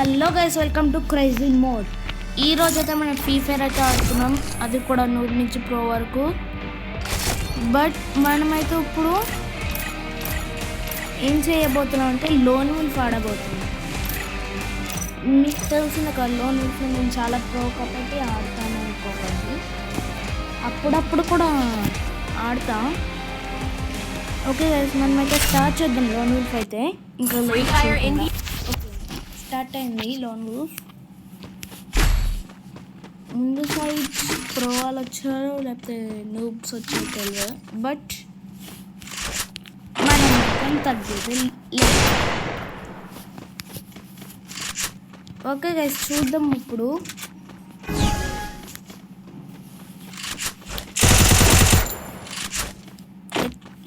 Hello guys, welcome to crazy mode. ఈ రోజు అయితే మనం ఫ్రీ ఫైర్ అయితే ఆడుతున్నాం, అది కూడా 100 నుంచి ప్రో వరకు. బట్ మనమైతే ఇప్పుడు ఏం చేయబోతున్నాం అంటే లోన్ వుల్ఫ్ ఆడబోతున్నాం. మీకు తెలిసిన కదా, లోన్ వుల్ఫ్ నేను చాలా ప్రో కాబట్టి ఆడతాను అనుకోకండి, అప్పుడప్పుడు కూడా ఆడతా. ఓకే గైస్, మనమైతే స్టార్ట్ చేద్దాం. లోన్ వుల్ఫ్ అయితే ఇంకా స్టార్ట్ అయింది. లోన్ వుల్ఫ్ ముందు సైడ్ ప్రో వాళ్ళు వచ్చారు, లేకపోతే నూబ్స్ వచ్చారు తెలియదు. బట్ మనం మొత్తం తగ్గేది లేదు. ఓకే గైస్, చూద్దాం ఇప్పుడు.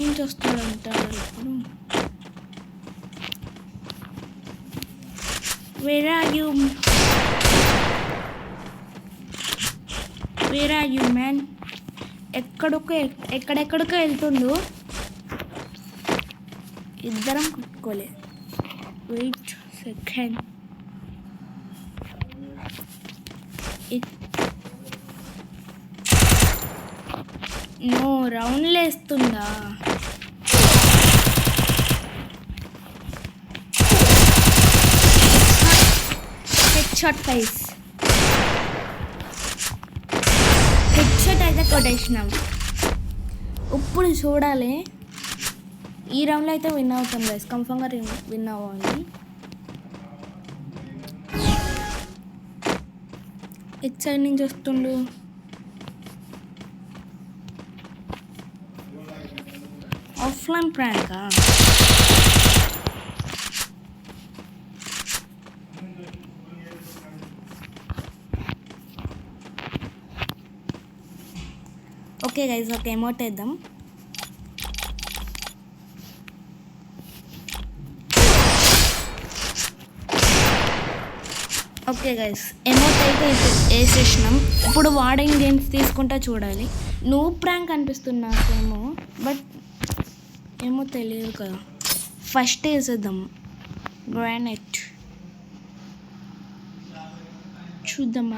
నుంచి వస్తాడంటారు ఇప్పుడు. Where are you man? ఎక్కడెక్కడికో వెళ్తుండు. ఇద్దరం కొట్టుకోలే. Wait second. నో, రౌండ్లు వేస్తుందా? హెడ్షాట్ గైస్, హెడ్షాట్ అయితే కొట్టేసినాం. ఇప్పుడు చూడాలి, ఈ రౌండ్లో అయితే విన్ అవుతాం గైస్, కన్ఫర్మ్గా విన్ అవ్వాలి. ఎట్ సైడ్ నుంచి వస్తుండు. ఆఫ్లైన్ ప్రాంకా? ఓకే గైస్, ఓకే ఎమోట్ వేద్దాం. ఓకే గైస్, ఎమోట్ అయితే వేసేసినాం. ఇప్పుడు వాడింగ్ గేమ్స్ తీసుకుంటా చూడాలి. నువ్వు ప్రాంక్ అనిపిస్తుంది నాకేమో, బట్ ఏమో తెలియదు కదా. ఫస్ట్ వేసేద్దాం గ్రానైట్. చూద్దాం.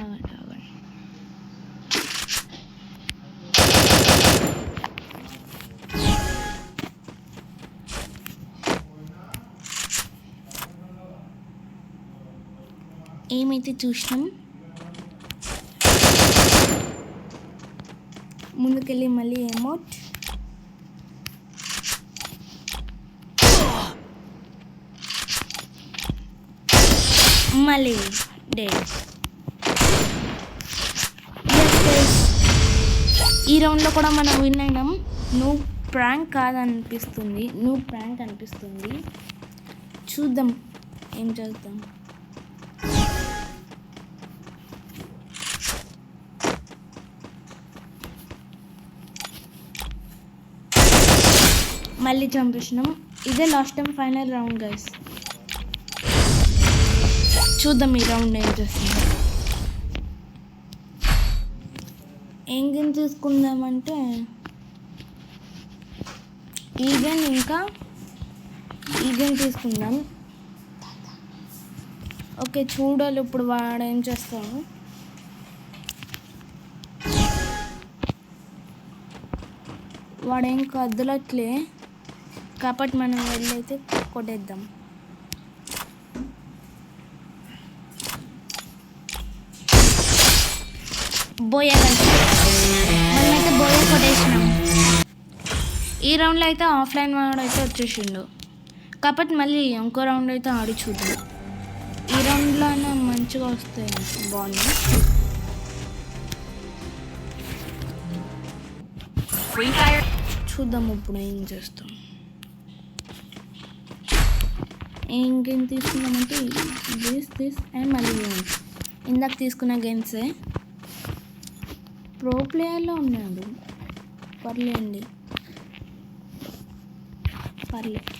ఏమైతే చూసినాం, ముందుకెళ్ళి మళ్ళీ ఎమోట్. మళ్ళీ డెడ్. ఈ రౌండ్లో కూడా మనం విన్ అయినాం. నువ్వు ప్రాంక్ కాదనిపిస్తుంది, నువ్వు ప్రాంక్ అనిపిస్తుంది. చూద్దాం ఏం చేద్దాం. మళ్ళీ చంపేసినాం. ఇదే last time final round guys. చూద్దాం ఈ రౌండ్ ఏం చేస్తుంది. ఏం గేమ్ తీసుకుందామంటే ఈ గేమ్, ఇంకా ఈ గేమ్ తీసుకుందాం. ఓకే, చూడాలి ఇప్పుడు వాడు ఏం చేస్తాడు. వాడేం కదలట్లే కాబట్టి మనం వెళ్ళైతే కొట్టేద్దాం. బోయా మనమైతే బోయా కొట్టేసినాం. ఈ రౌండ్లో అయితే ఆఫ్లైన్ వాడు అయితే వచ్చేసిండు కాబట్టి మళ్ళీ ఇంకో రౌండ్ అయితే ఆడి చూద్దాం. ఈ రౌండ్లో అయినా మంచిగా వస్తాయి బాగుంది. చూద్దాం ఇప్పుడు ఏం చేస్తాం. ఏం గేమ్ తీసుకున్నామంటే దిస్ అండ్ మళ్ళీ గేమ్స్. ఇందాక తీసుకున్న గేమ్సే. ప్రో ప్లేయర్లో ఉన్నాడు, పర్లేండి, పర్లేదు.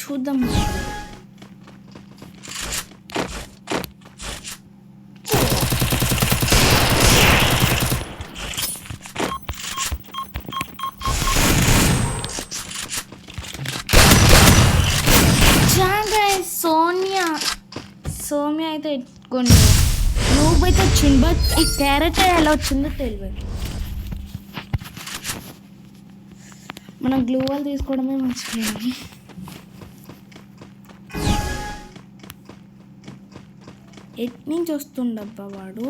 చూద్దాం. సోమ్య అయితే ఎత్తుకోండి, నువ్వు అయితే వచ్చింది, బట్ ఈ క్యారెట్ ఎలా వచ్చిందో తెలియదు. మనం గ్లూ వాల్ తీసుకోవడమే మర్చిపోయింది. ఎట్ నుంచి వస్తుండబ్బా వాడు.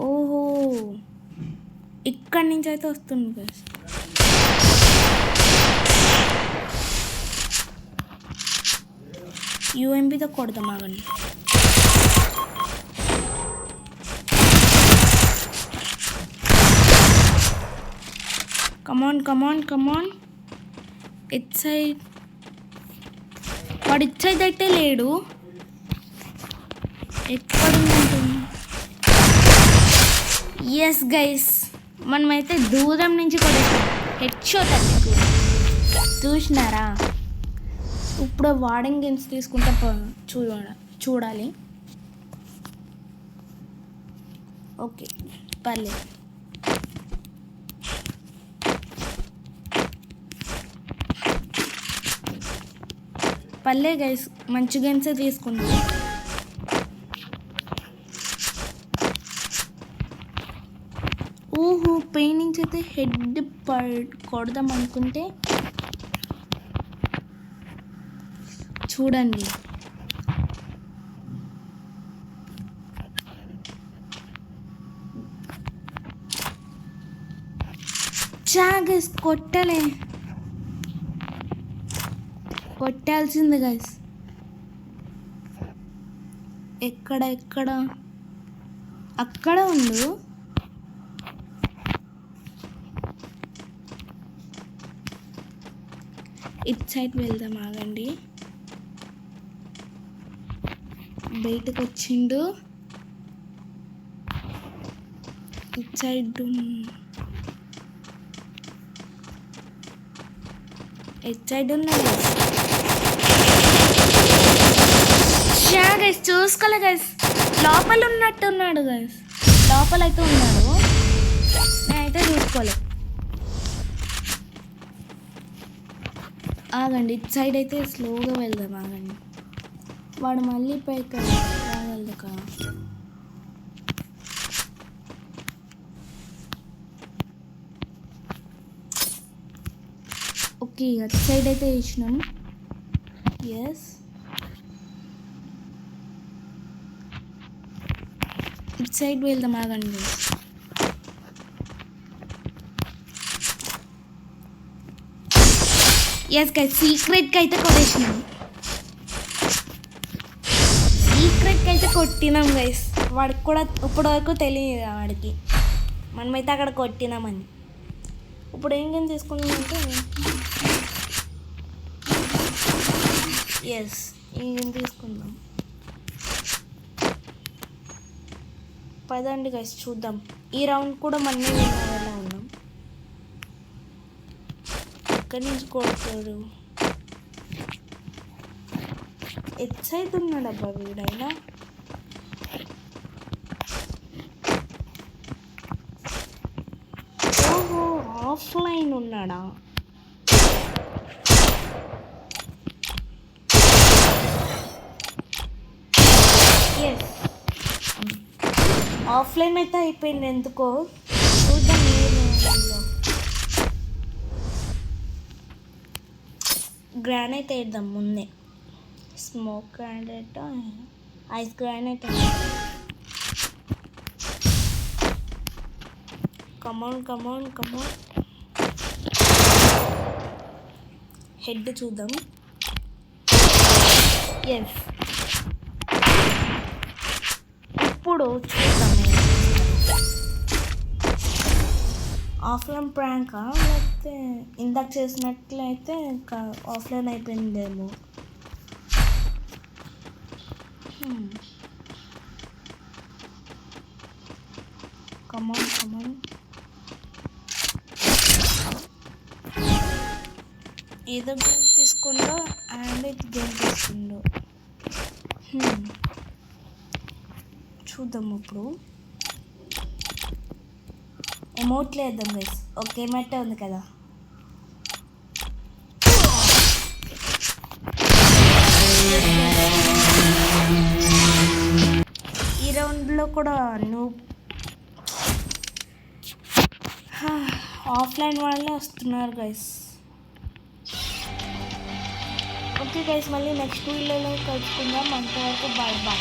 ఓహో, ఇక్కడి నుంచి అయితే వస్తుంది గైస్. యూఎంపీతో కొడదాం ఆగండి. కమాన్ కమాన్ కమాన్. ఇట్ సైడ్ వాడు ఇట్ సైడ్ అయితే లేడు, ఎక్కడుంటుంది? ఎస్ గైస్, మనమైతే దూరం నుంచి కొడేసాం. హెడ్ షాట్ అది చూసినారా? ఇప్పుడు వార్డింగ్ గేమ్స్ తీసుకుంటే చూడాలి. ఓకే పర్లేదు. గైస్, మంచి గేమ్సే తీసుకుంటాం. ఓహో, పెయిన్ నుంచి అయితే హెడ్ కొడదాం అనుకుంటే చూడండి. గైస్ కొట్టాల్సింది గైస్. ఎక్కడ అక్కడ ఉండు. ఇట్ సైడ్ వెళ్దాం ఆగండి. బయటకు వచ్చిండు. ఇట్ సైడ్ ఉన్నాడు. గైస్ చూసుకోలే గైస్, లోపల ఉన్నట్టున్నాడు గైస్. లోపలైతే ఉన్నాడు, నేనైతే చూసుకోలే. ఆగండి, ఇటు సైడ్ అయితే స్లోగా వెళ్దాం ఆగండి. వాడు మళ్ళీ పైకి రాగలదు కదా. ఓకే, అటు సైడ్ అయితే వేసినాం. ఎస్, ఇటు సైడ్ వెళ్దాం ఆగండి. ఎస్ గైస్, సీక్రెట్కి అయితే కొట్టేసినాం. కొట్టినాం గైస్. వాడికి కూడా ఇప్పటి వరకు తెలియదు వాడికి మనమైతే అక్కడ కొట్టినామని. ఇప్పుడు ఏం గేమ్ తీసుకున్నామంటే ఎస్, ఈ గేమ్ తీసుకుందాం. పదండి గైస్ చూద్దాం. ఈ రౌండ్ కూడా మనమే వినాలా ఉన్నాం. ఎక్కడి నుంచి కొడతాడు? ఎట్ సైడ్ ఉన్నాడు అబ్బా వీడైనా. ఓహో, ఆఫ్లైన్ ఉన్నాడా? ఎస్, ఆఫ్లైన్ అయితే అయిపోయింది ఎందుకో. చూద్దాం. గ్రానైట్ వేద్దాం ముందే. Smoke grenade, ice grenade. Come on come on come on. Head చూద్దాం. ఎస్, ఇప్పుడు చూద్దాం. ఆఫ్లైన్ ప్రాంకా లేకపోతే ఇందాక చేసినట్లయితే ఇంకా ఆఫ్లైన్ అయిపోయిందేమో. కమాన్ కమాన్. ఏదో గేమ్ తీసుకుంటూ అండ్ ఇది గేమ్ తీసుకుంటూ చూద్దాం. ఇప్పుడు ఎమోట్లు వేద్దాం గైస్. ఓకే, ఎమోటే ఉంది కదా. కూడా ఆఫ్లైన్ వాళ్ళే వస్తున్నారు గైస్. ఓకే గైస్, మళ్ళీ నెక్స్ట్ వీడియోలో కలుసుకుందాం. అంతవరకు బాయ్ బాయ్.